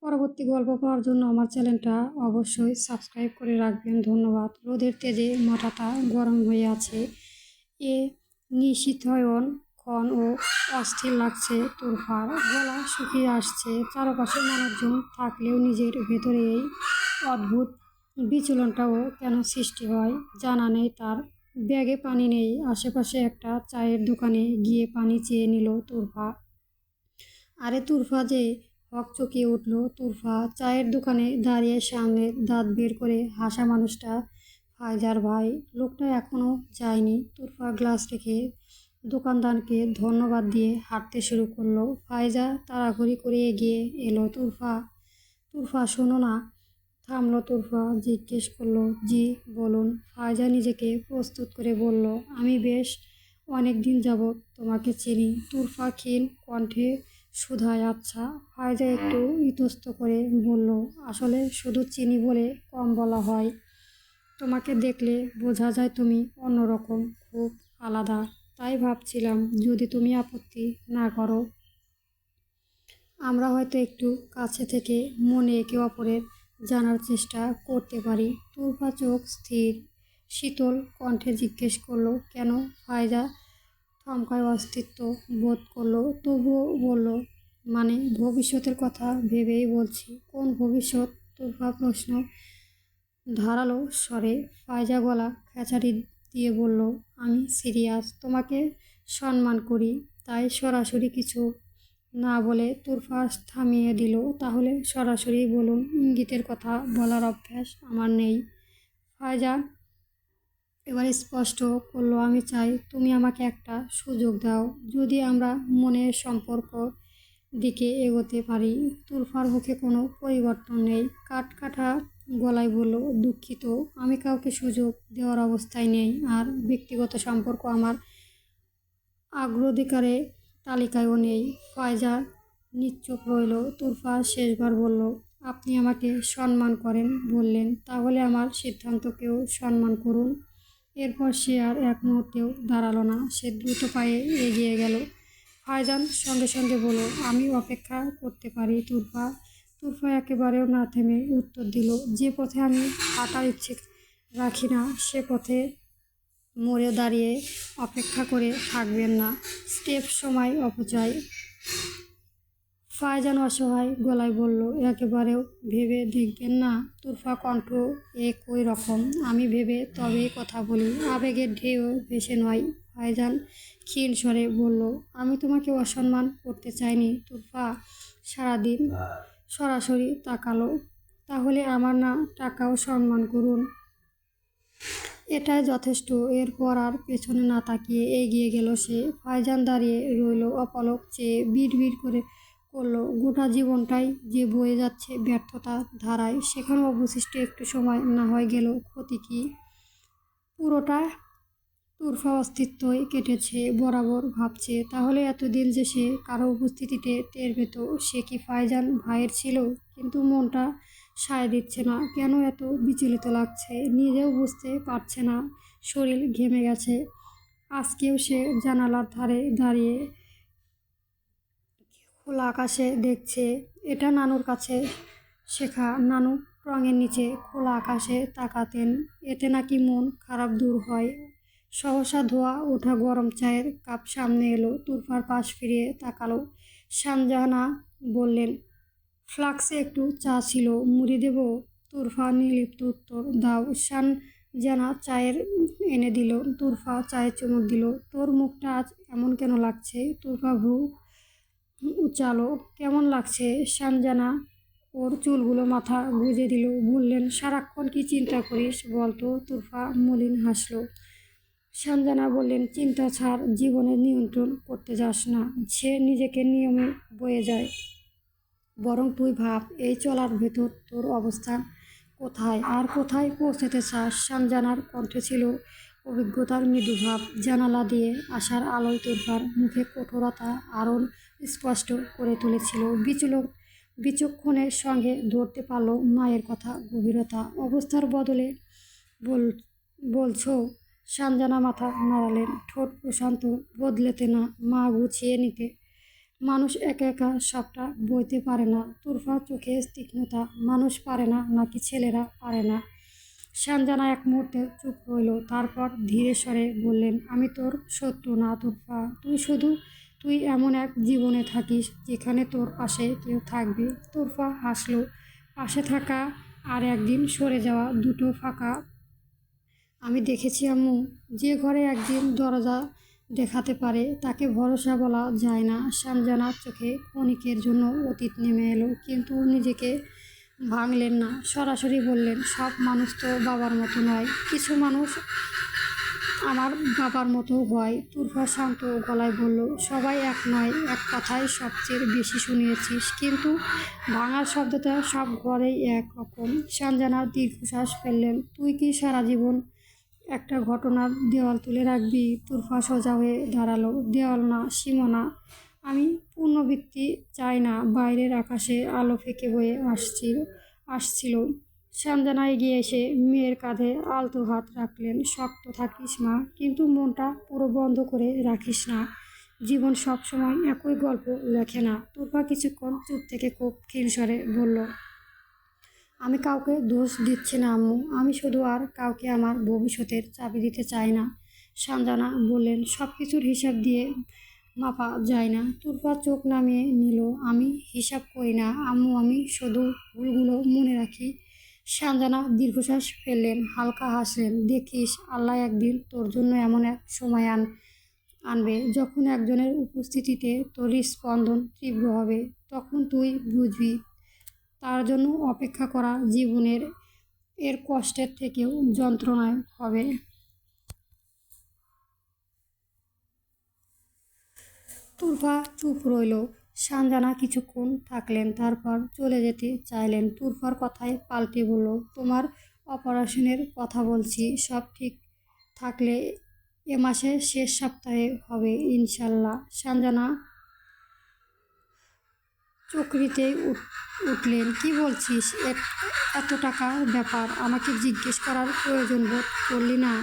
পরবর্তী গল্প পাওয়ার জন্য আমার চ্যানেলটা অবশ্যই সাবস্ক্রাইব করে রাখবেন। ধন্যবাদ। রোদের তেজে মাথাটা গরম হয়ে আছে। এ নিশীথয়ন ক্ষণ ও অস্থির লাগছে তুরফার। গলা শুকিয়ে আসছে। চারপাশে মানুষজন থাকলেও নিজের ভেতরে এই অদ্ভুত বিচলনটাও কেন সৃষ্টি হয় জানা নেই তার। ব্যাগে পানি নেই। আশেপাশে একটা চায়ের দোকানে গিয়ে পানি চেয়ে নিল তুরফা। আরে তুরফা যে হকচকিয়ে উঠল। তুরফা চায়ের দোকানে দাঁড়িয়ে সামনে দাঁত বের করে হাসা মানুষটা ফায়জার ভাই। লোকটা এখনও যায়নি। তুরফা গ্লাস রেখে দোকানদারকে ধন্যবাদ দিয়ে হাঁটতে শুরু করলো। ফায়জা তাড়াহুড়ি করে এগিয়ে এলো। তুরফা তুরফা শোনো না। থামলো তুরফা। জিজ্ঞেস করলো, জি বলুন। ফায়জা নিজেকে প্রস্তুত করে বলল, আমি বেশ অনেক দিন যাবৎ তোমাকে চিনি। তুরফা ক্ষীণ কণ্ঠে শুধায়, আচ্ছা। ফায়জা একটু ইতস্ত করে বলল, আসলে শুধু চিনি বলে কম বলা হয়। তোমাকে দেখলে বোঝা যায় তুমি অন্যরকম, খুব আলাদা। তাই ভাবছিলাম যদি তুমি আপত্তি না করো আমরা হয়তো একটু কাছে থেকে মনে একে অপরের জানার চেষ্টা করতে পারি। তুরফা চোখ স্থির শীতল কণ্ঠে জিজ্ঞেস করলো, কেন? ফায়জা থমকায়, অস্তিত্ব বোধ করলো, তবুও বলল, মানে ভবিষ্যতের কথা ভেবেই বলছি। কোন ভবিষ্যৎ? তুরফা প্রশ্ন ধারালো স্বরে। ফায়জা গলা খেঁচারি দিয়ে বলল, আমি সিরিয়াস। তোমাকে সম্মান করি। তাই সরাসরি কিছু না বলে তুরফা থামিয়ে দিল। তাহলে সরাসরি বলুন। ইঙ্গিতের কথা বলার অভ্যাস আমার নেই। ফায়জা এবার স্পষ্ট করলো, আমি চাই তুমি আমাকে একটা সুযোগ দাও। যদি আমরা মনের সম্পর্ক দিকে এগোতে পারি। তুরফার মুখে কোনো পরিবর্তন নেই। কাটা গলায় বলল, দুঃখিত, আমি কাউকে সুযোগ দেওয়ার অবস্থায় নেই। আর ব্যক্তিগত সম্পর্ক আমার অগ্রাধিকারের তালিকায়ও নেই। ফায়জা নিশ্চুপ রইল। তুরফা শেষবার বলল, আপনি আমাকে সম্মান করেন বললেন, তাহলে আমার সিদ্ধান্তকেও সম্মান করুন। এরপর সে আর এক মুহূর্তেও দাঁড়ালো না। সে দ্রুত পায়ে এগিয়ে গেল। ফায়জান সঙ্গে সঙ্গে বলল, আমি অপেক্ষা করতে পারি তুরফা। তুরফা একেবারেও না থেমে উত্তর দিল, যে পথে আমি হাঁটার ইচ্ছে রাখি না সে পথে মোড়ে দাঁড়িয়ে অপেক্ষা করে থাকবেন না। স্টেপ সময় অপচয়। ফায়জান অসহায় গলায় বলল, একেবারেও ভেবে দেখবেন না? তুরফা কণ্ঠ একই রকম। আমি ভেবে তবেই কথা বলি, আবেগের ঢেউ ভেসে নয়। ফায়জান ক্ষীণ স্বরে বলল, আমি তোমাকে অসম্মান করতে চাইনি তুরফা। সারাদিন সরাসরি তাকালো, তাহলে আমার না টাকাও সম্মান করুন। এটাই যথেষ্ট। এরপর আর পেছনে না তাকিয়ে এগিয়ে গেল সে। ফায়জান দাঁড়িয়ে রইল, অপলক চেয়ে বিড়বিড় করে করলো, গোটা জীবনটাই যে বয়ে যাচ্ছে ব্যর্থতার ধারায়, সেখানে অবশিষ্ট একটু সময় না হয় গেল, ক্ষতি কি? পুরোটা। তুরফা অস্তিত্বই কেটেছে বরাবর ভাবছে, তাহলে এতদিন যে সে কারো উপস্থিতিতে টের পেত, সে কি ফায়জান ভাইয়ের ছিল? কিন্তু মনটা সায় দিচ্ছে না। কেন এত বিচলিত লাগছে নিজেও বুঝতে পারছে না। শরীর ঘেমে গেছে। আজকেও সে জানালার ধারে দাঁড়িয়ে খোলা আকাশে দেখছে। এটা নানুর কাছে শেখা। নানু রঙের নিচে খোলা আকাশে তাকাতেন। এতে নাকি মন খারাপ দূর হয়। সহসা ধোয়া ওঠা গরম চায়ের কাপ সামনে এলো। তুরফার পাশ ফিরিয়ে তাকালো। শানজাহানা বললেন, ফ্লাক্সে একটু চা ছিল, মুড়ি দেব? তুরফা নির্লিপ্ত উত্তর, দাও। শানজানা চায়ের এনে দিল। তুরফা চায়ে চুমুক দিল। তোর মুখটা আজ এমন কেন লাগছে? তুরফা ভ্রু উচালো। কেমন লাগছে? শানজানা ওর চুলগুলো মাথা গুঁজে দিল। বললেন, সারাক্ষণ কি চিন্তা করিস বলতো? তুরফা মলিন হাসল। শানজানা বললেন, চিন্তা ছাড়, জীবনের নিয়ন্ত্রণ করতে যাস না। সে নিজেকে নিয়মে বয়ে যায়। বরং তুই ভাব, এই চলার ভেতর তোর অবস্থান কোথায় আর কোথায় পৌঁছতে চাস? শানজানার কণ্ঠে ছিল অভিজ্ঞতার মৃদুভাব। জানালা দিয়ে আসার আলোয় তুরফার মুখে কঠোরতা আরও স্পষ্ট করে তুলেছিল। বিচক্ষণের সঙ্গে ধরতে পারল মায়ের কথা, গভীরতা। অবস্থার বদলে বলছো? শানজানা মাথা নাড়ালেন, ঠোঁট প্রশান্ত। বদলেতে না, মা গুছিয়ে নিতে মানুষ একা একা সবটা বইতে পারে না। তুরফা চোখে তীক্ষ্ণতা। মানুষ পারে না নাকি ছেলেরা পারে না? সানজানা এক মুহূর্তে চুপ রইল, তারপর ধীরে স্বরে বললেন, আমি তোর শত্রু না তুরফা। তুই এমন এক জীবনে থাকিস যেখানে তোর পাশে কেউ থাকবে। তুরফা হাসলো। পাশে থাকা আর একদিন সরে যাওয়া দুটো ফাঁকা। আমি দেখেছি আম্মু, যে ঘরে একদিন দরজা দেখাতে পারে তাকে ভরসা বলা যায় না। সানজানার চোখে ক্ষণিকের জন্য অতীত নেমে এলো, কিন্তু নিজেকে ভাঙলেন না। সরাসরি বললেন, সব মানুষ তো বাবার মতো নয়। কিছু মানুষ আমার বাবার মতো হয়। তুরফা শান্ত গলায় বলল, সবাই এক নয়। এক কথাই সবচেয়ে বেশি শুনিয়েছিস, কিন্তু ভাঙার শব্দটা সব ঘরেই এক রকম। সানজানা দীর্ঘশ্বাস ফেললেন। তুই কি সারা জীবন একটা ঘটনার দেওয়াল তুলে রাখবি? তুরফা সোজা হয়ে দাঁড়ালো। দেওয়াল না, সীমানা। আমি পুনরাবৃত্তি চাই না। বাইরের আকাশে আলো ফিকে হয়ে আসছিল। সানজানা এগিয়ে এসে মেয়ের কাঁধে আলতো হাত রাখলেন। শক্ত থাকিস মা, কিন্তু মনটা পুরো বন্ধ করে রাখিস না। জীবন সবসময় একই গল্প লেখে না। তুরফা কিছুক্ষণ চুপ থেকে খুব ক্ষীণ স্বরে বলল, আমি কাউকে দোষ দিচ্ছি না আম্মু, আমি শুধু আর কাউকে আমার ভবিষ্যতের চাবি দিতে চাই না। সানজানা বললেন, সব কিছুর হিসাব দিয়ে মাপা যায় না। তুরফা চোখ নামিয়ে নিল। আমি হিসাব করি না আম্মু, আমি শুধু ভুলগুলো মনে রাখি। সানজানা দীর্ঘশ্বাস ফেললেন, হালকা হাসলেন। দেখিস, আল্লাহ একদিন তোর জন্য এমন এক সময় আনবে যখন একজনের উপস্থিতিতে তোর স্পন্দন তীব্র হবে। তখন তুই বুঝবি তার জন্য অপেক্ষা করা জীবনের এর কষ্টের থেকেও যন্ত্রণায় হবে। তুরফা চুপ রইল। সানজানা কিছুক্ষণ থাকলেন, তারপর চলে যেতে চাইলেন। তুরফার কথায় পাল্টে বলল, তোমার অপারেশনের কথা বলছি। সব ঠিক থাকলে এ মাসের শেষ সপ্তাহে হবে ইনশাল্লাহ। সানজানা চকরিতেই উঠলেন। কি বলছিস? এত টাকার ব্যাপার, আমাকে জিজ্ঞেস করার প্রয়োজন বোধ করলি না?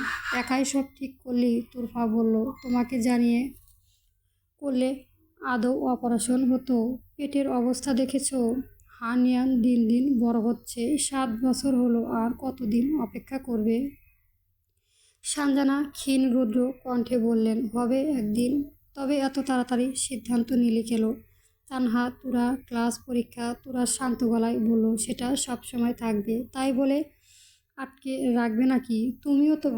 একাই সব ঠিক করলি? তুরফা বলল, তোমাকে জানিয়ে করলে আদৌ অপারেশন হতো? পেটের অবস্থা দেখেছো? হানিয়ান দিন দিন বড় হচ্ছে। 7 বছর হলো, আর কতদিন অপেক্ষা করবে? সানজানা ক্ষীণ রুদ্র কণ্ঠে বললেন, হবে একদিন। তবে এত তাড়াতাড়ি সিদ্ধান্ত নিলে কেন? তানহা, তুরা, ক্লাস, পরীক্ষা। তুরা শান্ত গলায় বলল, সেটা সবসময় থাকবে। তাই বলে আটকে রাখবে নাকি? তুমিও তো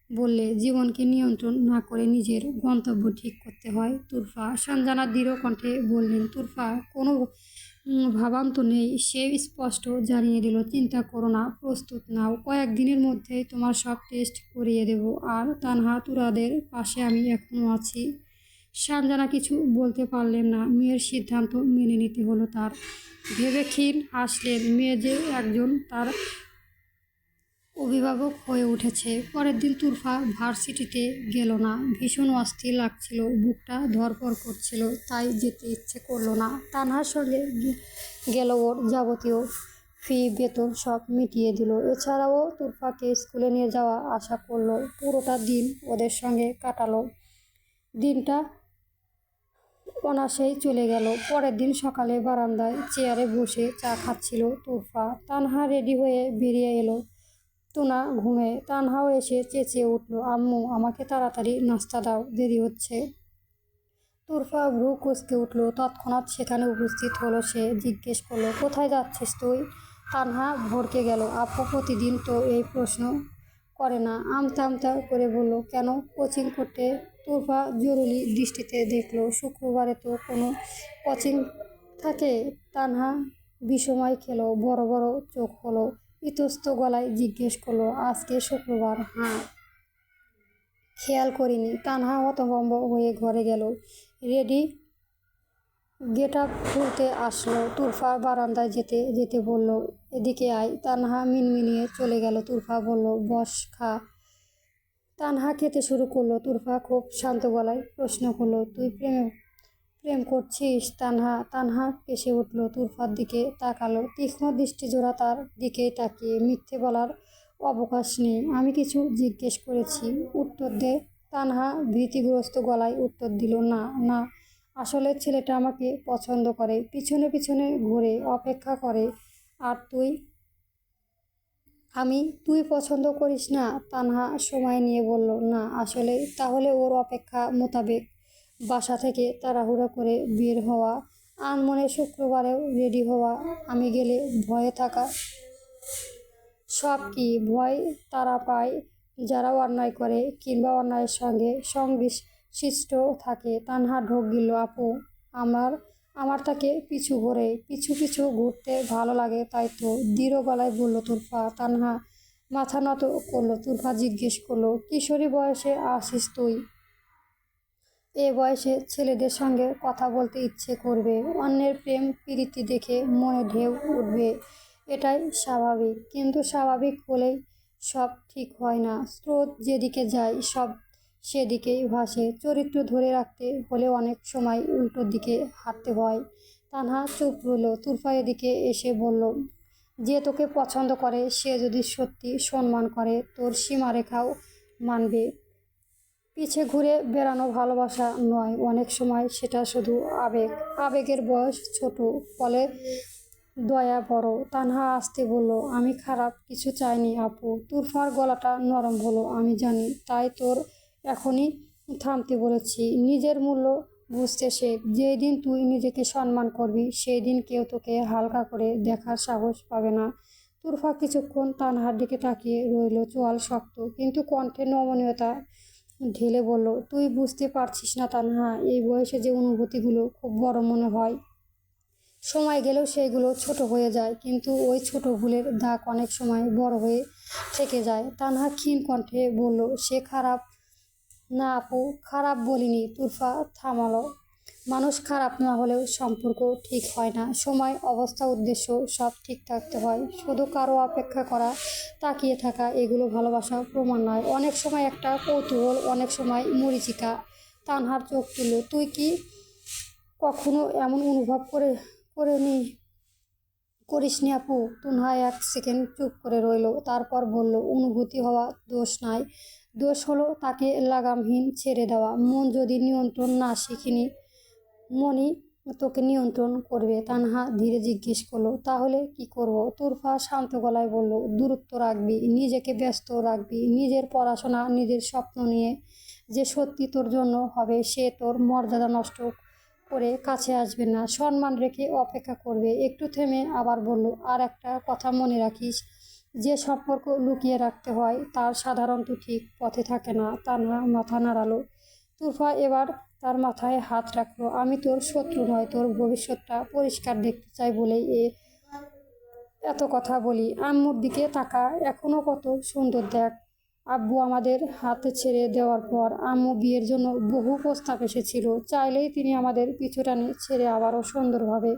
বললে জীবনকে নিয়ন্ত্রণ না করে নিজের গন্তব্য ঠিক করতে হয়। তুরফা। সানজানা দৃঢ় কণ্ঠে বললেন, তুরফা, কোনো ভাবান্ত নেই। সে স্পষ্ট জানিয়ে দিল, চিন্তা করো না, প্রস্তুত নাও। কয়েকদিনের মধ্যেই তোমার সব টেস্ট করিয়ে দেব। আর তানহা, তুরাদের পাশে আমি এখনও আছি। সানজানা কিছু বলতে পারলেন না। মেয়ের সিদ্ধান্ত মেনে নিতে হলো তার। ভেবে ক্ষীণ হাসলেন। মেয়ে যে একজন তার অভিভাবক হয়ে উঠেছে। পরের দিন তুরফা ভার্সিটিতে গেল না। ভীষণ অস্থির লাগছিল, বুকটা ধড়ফড় করছিল, তাই যেতে ইচ্ছে করলো না। তানহার সঙ্গে গেল। ওর যাবতীয় ফি বেতন সব মিটিয়ে দিল। এছাড়াও তুরফাকে স্কুলে নিয়ে যাওয়া আশা করলো। পুরোটা দিন ওদের সঙ্গে কাটালো। দিনটা অনায়াসেই চলে গেল। পরের দিন সকালে বারান্দায় চেয়ারে বসে চা খাচ্ছিল তুরফা। তানহা রেডি হয়ে বেরিয়ে এলো তুনা ঘুমে। তানহাও এসে চেঁচিয়ে উঠল, আম্মু, আমাকে তাড়াতাড়ি নাস্তা দাও, দেরি হচ্ছে। তুরফা ভ্রু কুঁচকে উঠল। তৎক্ষণাৎ সেখানে উপস্থিত হলো সে। জিজ্ঞেস করলো, কোথায় যাচ্ছিস তুই? তানহা ভড়কে গেল। আপু প্রতিদিন তো এই প্রশ্ন করে না। আমতা আমতা করে বলল, কেন? কোচিং করতে। তুরফা জরুরি দৃষ্টিতে দেখলো, শুক্রবারে তো কোনো কোচিং থাকে? তানহা বিষময় খেলো, বড় বড় চোখ হলো। ইতস্ত গলায় জিজ্ঞেস করলো, আজকে শুক্রবার? হ্যাঁ, খেয়াল করিনি। তানহা হতভম্ব হয়ে ঘরে গেল। রেডি গেটআপ খুলতে আসলো। তুরফা বারান্দায় যেতে যেতে বলল, এদিকে আয়। তানহা মিনমিনিয়ে চলে গেল। তুরফা বলল, বস, খা। তানহা খেতে শুরু করলো। তুরফা খুব শান্ত গলায় প্রশ্ন করলো, তুই প্রেম করছিস? তানহা কেসে উঠল। তুরফার দিকে তাকালো। তীক্ষ্ণ দৃষ্টিজোড়া তার দিকেই তাকিয়ে। মিথ্যে বলার অবকাশ নেই। আমি কিছু জিজ্ঞেস করেছি, উত্তর দে। তানহা ভীতিগ্রস্ত গলায় উত্তর দিল, না না, আসলে ছেলেটা আমাকে পছন্দ করে, পিছনে পিছনে ঘুরে অপেক্ষা করে। আর তুই পছন্দ করিস না? তানহা সময় নিয়ে বলল, না আসলে। তাহলে ওর অপেক্ষা মোতাবেক বাসা থেকে তাড়াহুড়ো করে বের হওয়া, আনমনে শুক্রবারেও রেডি হওয়া, আমি গেলে ভয়ে থাকা। সব কি ভয় তারা পায় যারা অন্যায় করে কিংবা অন্যায়ের সঙ্গে সংশ্লিষ্ট থাকে। তানহা ঢোক গিল, আপু আমার আমার তাকে পিছু ঘোরে, পিছু পিছু ঘুরতে ভালো লাগে তাই তো, দৃঢ় গলায় বলল তুরফা। তানহা মাথা নত করলো। তুরফা জিজ্ঞেস করলো, কিশোরী বয়সে আসিস তুই? এ বয়সে ছেলেদের সঙ্গে কথা বলতে ইচ্ছে করবে, অন্যের প্রেম প্রীতি দেখে মনে ঢেউ উঠবে, এটাই স্বাভাবিক। কিন্তু স্বাভাবিক হলেই সব ঠিক হয় না। স্রোত যেদিকে যায় সব সেদিকেই ভাসে। চরিত্র ধরে রাখতে হলে অনেক সময় উল্টো দিকে হাঁটতে হয়। তানহা চুপ রইল। তুরফা এদিকে এসে বলল, যে তোকে পছন্দ করে সে যদি সত্যি সম্মান করে, তোর সীমারেখাও মানবে। পিছে ঘুরে বেড়ানো ভালোবাসা নয়, অনেক সময় সেটা শুধু আবেগ। আবেগের বয়স ছোট, ফলে দয়া বড়। তানহা আসতে বলল, আমি খারাপ কিছু চাইনি আপু। তুরফার গলাটা নরম হলো, আমি জানি, তাই তোর এখনই থামতে বলেছি। নিজের মূল্য বুঝতে শেখ। যেই দিন তুই নিজেকে সম্মান করবি সেই দিন কেউ তোকে হালকা করে দেখার সাহস পাবে না। তুরফা কিছুক্ষণ তানহার দিকে তাকিয়ে রইল, চোয়াল শক্ত কিন্তু কণ্ঠে নমনীয়তা ঢেলে বলল, তুই বুঝতে পারছিস না তানহা, এই বয়সে যে অনুভূতিগুলো খুব বড় মনে হয়, সময় গেলেও সেইগুলো ছোট হয়ে যায়। কিন্তু ওই ছোট ভুলের দাগ অনেক সময় বড় হয়ে থেকে যায়। তানহা ক্ষীণ কণ্ঠে বলল, সে খারাপ না আপু, খারাপ বলিনি। তুরফা থামালো। মানুষ খারাপ না হলেও সম্পর্ক ঠিক হয় না। সময়, অবস্থা, উদ্দেশ্য সব ঠিক থাকতে হয়। শুধু কারো অপেক্ষা করা, তাকিয়ে থাকা, এগুলো ভালোবাসা প্রমাণ নয়। অনেক সময় একটা কৌতূহল, অনেক সময় মরীচিকা। তানহার চোখ তুলল, তুই কি কখনো এমন অনুভব করে করিসনি আপু? তুনহা এক সেকেন্ড চুপ করে রইল, তারপর বলল, অনুভূতি হওয়া দোষ নয়, দোষ হলো তাকে লাগামহীন ছেড়ে দেওয়া। মন যদি নিয়ন্ত্রণ না শিখিনি, মনই তোকে নিয়ন্ত্রণ করবে। তানহা ধীরে জিজ্ঞেস করলো, তাহলে কি করব? তুরফা শান্ত গলায় বলল, দূরত্ব রাখবি, নিজেকে ব্যস্ত রাখবি, নিজের পড়াশোনা, নিজের স্বপ্ন নিয়ে। যে সত্যি তোর জন্য হবে সে তোর মর্যাদা নষ্ট করে কাছে আসবে না, সম্মান রেখে অপেক্ষা করবে। একটু থেমে আবার বলল, আর একটা কথা মনে রাখিস, যে সম্পর্ক লুকিয়ে রাখতে হয় তার সাধারণত ঠিক পথে থাকে না। তানহা মাথা নাড়ালো। তুরফা এবার তার মাথায় হাত রাখলো, আমি তোর শত্রু নয়, তোর ভবিষ্যৎটা পরিষ্কার দেখতে চাই বলেই এত কথা বলি। আম্মুর দিকে তাকা, এখনো কত সুন্দর দেখ। আব্বু আমাদের হাতে ছেড়ে দেওয়ার পর আম্মু বিয়ের জন্য বহু প্রস্তাব এসেছিল, চাইলেই তিনি আমাদের পিছুটানে ছেড়ে আবারও সুন্দরভাবে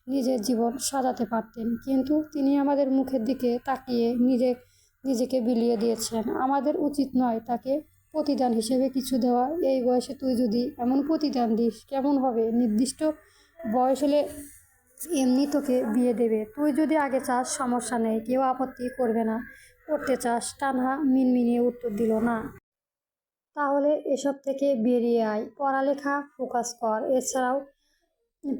নিজের জীবন সাজাতে পারতেন। কিন্তু তিনি আমাদের মুখের দিকে তাকিয়ে নিজেকে বিলিয়ে দিয়েছেন। আমাদের উচিত নয় তাকে প্রতিদান হিসেবে কিছু দেওয়া। এই বয়সে তুই যদি এমন প্রতিদান দিস কেমন হবে? নির্দিষ্ট বয়স হলে এমনি তোকে বিয়ে দেবে। তুই যদি আগে চাস সমস্যা নেই, কেউ আপত্তি করবে না। করতে চাস? তানহা মিনমিনিয়ে উত্তর দিল, না। তাহলে এসব থেকে বেরিয়ে আয়, পড়ালেখা ফোকাস কর। এছাড়াও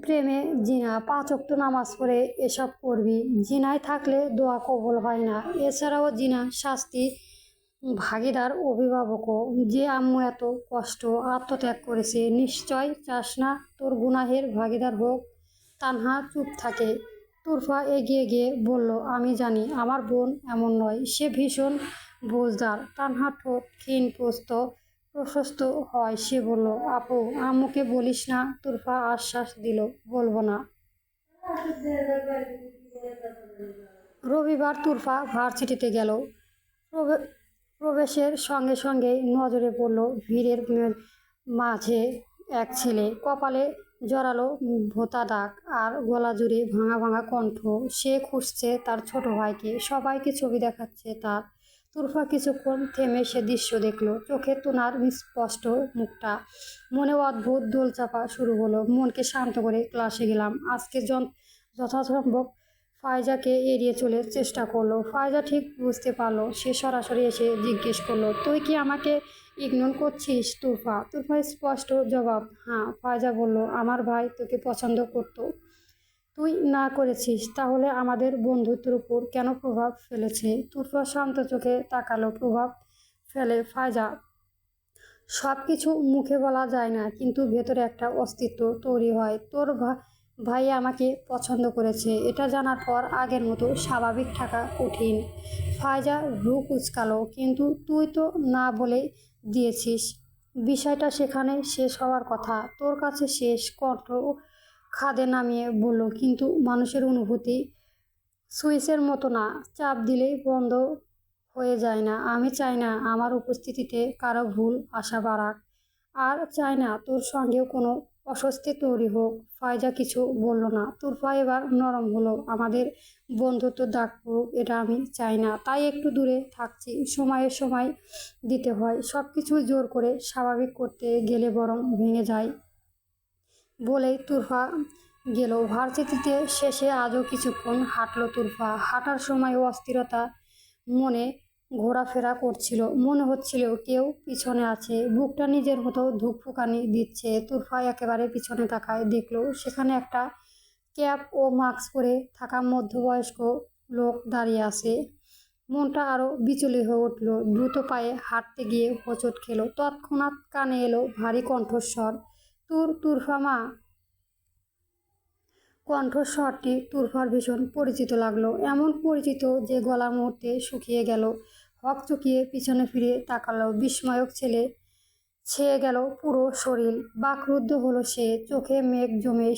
প্রেমে জিনা, 5 ওয়াক্ত নামাজ পড়ে এসব করবি। জিনায় থাকলে দোয়া কবুল হয় না। এছাড়াও জিনা শাস্তি ভাগীদার অভিভাবকও। যে আম্মু এত কষ্ট আত্মত্যাগ করেছে, নিশ্চয় চাস না তোর গুনাহের ভাগীদার হোক। তানহা চুপ থাকে। তুরফা এগিয়ে গিয়ে বলল, আমি জানি আমার বোন এমন নয়, সে ভীষণ বুঝদার। তানহা ঠোঁট ক্ষীণ প্রশস্ত হয়। সে বলল, আপু আম্মুকে বলিস না। তুরফা আশ্বাস দিল, বলবো না। রবিবার তুরফা ভার্সিটিতে গেল। প্রবে- প্রবেশের সঙ্গে সঙ্গেই নজরে পড়ল ভিড়ের মাঝে এক ছেলে, কপালে জোরালো ভোঁতা দাগ আর গলা জুড়ে ভাঙা ভাঙা কণ্ঠ। সে খুঁজছে তার ছোট ভাইকে, সবাইকে ছবি দেখাচ্ছে তার। তুরফা কিছুক্ষণ থেমে সে দৃশ্য দেখলো, চোখে তোনার স্পষ্ট মুখটা। মনে অদ্ভুত দোলচাপা শুরু হলো। মনকে শান্ত করে ক্লাসে গেলাম, আজকে যথাসম্ভব ফায়জাকে এড়িয়ে চলে চেষ্টা করলো। ফায়জা ঠিক বুঝতে পারলো, সে সরাসরি এসে জিজ্ঞেস করলো, তুই কি আমাকে ইগনোর করছিস তুরফা? তুরফা স্পষ্ট জবাব, হ্যাঁ। ফায়জা বলল, আমার ভাই তোকে পছন্দ করতো, তুই না করেছিস, তাহলে আমাদের বন্ধুত্বের উপর কেন প্রভাব ফেলেছে? তুরফা শান্ত চোখে তাকালো। প্রভাব ফেলে ফায়জা, সব কিছু মুখে বলা যায় না, কিন্তু ভেতরে একটা অস্তিত্ব তৈরি হয়। তোর ভাই আমাকে পছন্দ করেছে, এটা জানার পর আগের মতো স্বাভাবিক থাকা কঠিন। ফায়জা ভ্রু কুঁচকালো, কিন্তু তুই তো না বলে দিয়েছিস। বিষয়টা সেখানে শেষ হওয়ার কথা। তোর কাছে শেষ। কণ্ঠ খাদে নামিয়ে বলল, কিন্তু মানুষের অনুভূতি সুইচের মতো না, চাপ দিলেই বন্ধ হয়ে যায় না। আমি চাই না আমার উপস্থিতিতে কারো ভুল আশা বাড়াক, আর চাই না তোর সঙ্গেও কোনো অস্বস্তি তৈরি হোক। ফায়জা কিছু বলল না। তুরফা এবার নরম হলো, আমাদের বন্ধুত্ব দাগ পড়ুক এটা আমি চাই না, তাই একটু দূরে থাকছি। সময় দিতে হয়, সব কিছু জোর করে স্বাভাবিক করতে গেলে বরং ভেঙে যায়। বলেই তুরফা গেল। ভার্সিটিতে শেষে আজও কিছুক্ষণ হাঁটল তুরফা। হাঁটার সময় অস্থিরতা মনে ঘোরাফেরা করছিল, মনে হচ্ছিল কেউ পিছনে আছে, বুকটা নিজের মতো ধুকপুকানি দিচ্ছে। তুরফা একেবারে পিছনে তাকায়, দেখলো সেখানে একটা ক্যাপ ও মাস্ক পরে থাকা মধ্যবয়স্ক লোক দাঁড়িয়ে আছে। মনটা আরো বিচলিত হয়ে উঠল। দ্রুত পায়ে হাঁটতে গিয়ে হোঁচট খেলো। তৎক্ষণাৎ কানে এলো ভারী কণ্ঠস্বর, তুরফা মা। কণ্ঠস্বরটি তুরফার ভীষণ পরিচিত লাগলো, এমন পরিচিত যে গলা মুহূর্তে শুকিয়ে গেল। হকচকিয়ে পিছনে ফিরে তাকালো। বিস্ময়ক ছেলে ছেয়ে গেল পুরো শরীর। বাকরুদ্ধ হলো সে, চোখে মেঘ জমে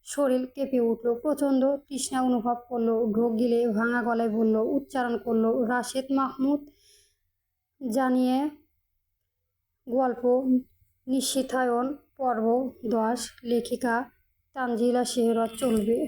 শরীর কেঁপে উঠল। প্রচণ্ড তৃষ্ণা অনুভব করলো। ঢোক গিলে ভাঙা গলায় বলল, উচ্চারণ করলো, রাশেদ মাহমুদ। জানিয়ে গল্প নিশিথায়ন পর্ব 10, লেখিকা তানজিলা শেহরত। চলবে।